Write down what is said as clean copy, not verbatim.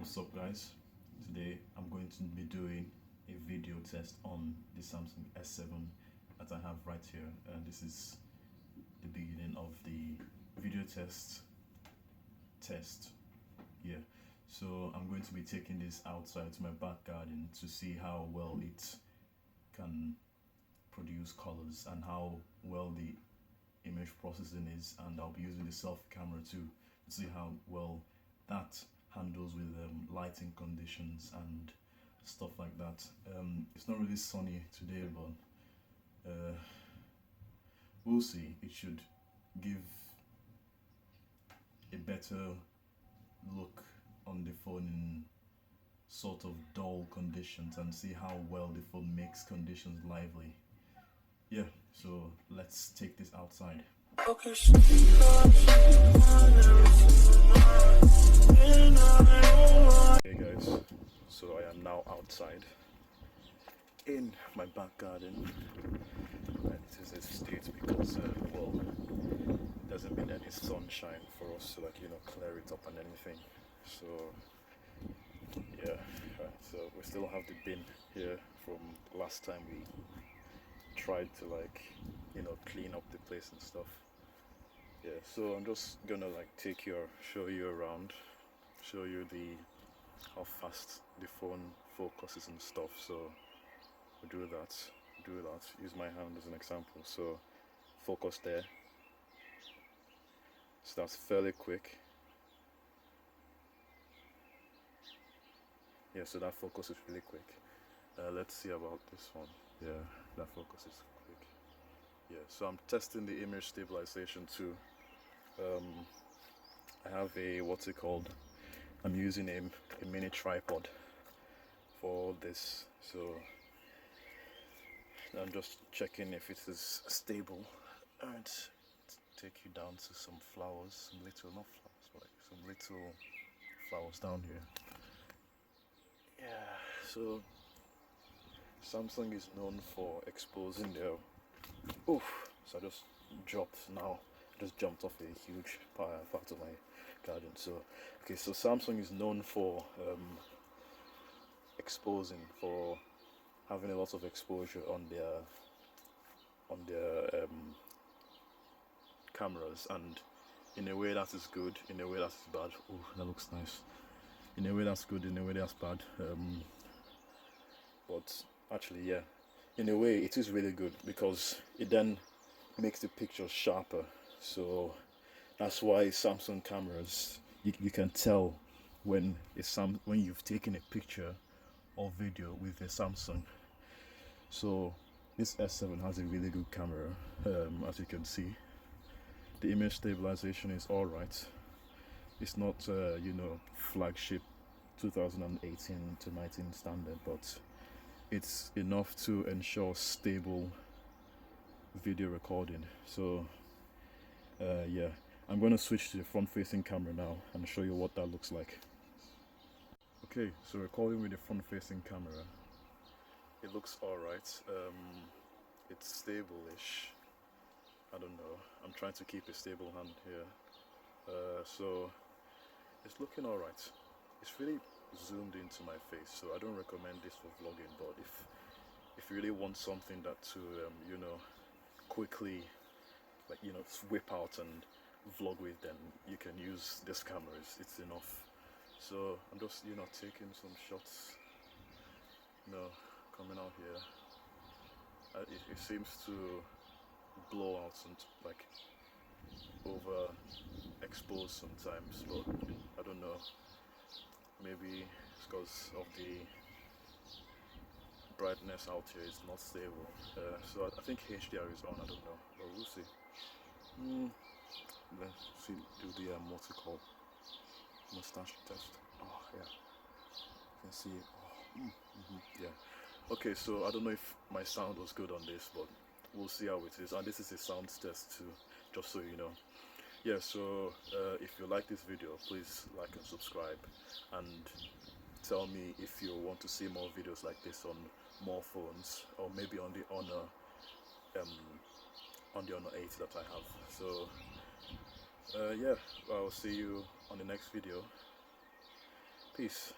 What's up guys? Today I'm going to be doing a video test on the Samsung S7 that I have right here, and this is the beginning of the video test. Yeah, so I'm going to be taking this outside to my back garden to see how well it can produce colors and how well the image processing is, and I'll be using the selfie camera too to see how well that handles with lighting conditions and stuff like that. It's not really sunny today, but we'll see. It should give a better look on the phone in sort of dull conditions and see how well the phone makes conditions lively. Yeah, so let's take this outside. Hey guys, so I am now outside in my back garden, and it is a state because well, there hasn't been any sunshine for us to clear it up and anything. So yeah, right, so we still have the bin here from last time we tried to clean up the place and stuff. Yeah, so I'm just gonna show you around, show you how fast the phone focuses and stuff. So we'll do that, use my hand as an example. So focus there, so that's fairly quick. Yeah, so that focus is really quick. Let's see about this one. Yeah, that focus is quick. Yeah, so I'm testing the image stabilization too. I have what's it called, I'm using a mini tripod for this, so I'm just checking if it is stable. And take you down to some flowers, some little, not flowers, but like some little flowers down here. Yeah, so Samsung is known for exposing their, so I just jumped off a huge part of my garden. So okay, so Samsung is known for for having a lot of exposure on their cameras, and in a way that is good, in a way that is bad. Oh, that looks nice. In a way that's good, in a way that's bad. But actually, yeah, in a way it is really good because it then makes the pictures sharper. So that's why Samsung cameras, you can tell when when you've taken a picture or video with a Samsung. So this S7 has a really good camera. As you can see, the image stabilization is all right. It's not flagship 2018 to 19 standard, but it's enough to ensure stable video recording. So yeah, I'm going to switch to the front facing camera now and show you what that looks like. Okay, so recording with the front facing camera, it looks alright. It's stable-ish. I don't know, I'm trying to keep a stable hand here. So it's looking alright. It's really zoomed into my face, so I don't recommend this for vlogging, but if you really want something that to quickly whip out and vlog with, then you can use this camera. It's enough. So I'm just taking some shots, coming out here. It seems to blow out and over expose sometimes, but I don't know, maybe it's because of the brightness out here is not stable. So I think HDR is on, I don't know, but we'll see. Let's see, do the what's it called, mustache test. Oh yeah, you can see it. Yeah. Okay, so I don't know if my sound was good on this, but we'll see how it is. And this is a sound test too, just so you know. Yeah, so if you like this video, please like and subscribe, and tell me if you want to see more videos like this on more phones, or maybe on the Honor 8 that I have. So yeah, I'll see you on the next video. Peace.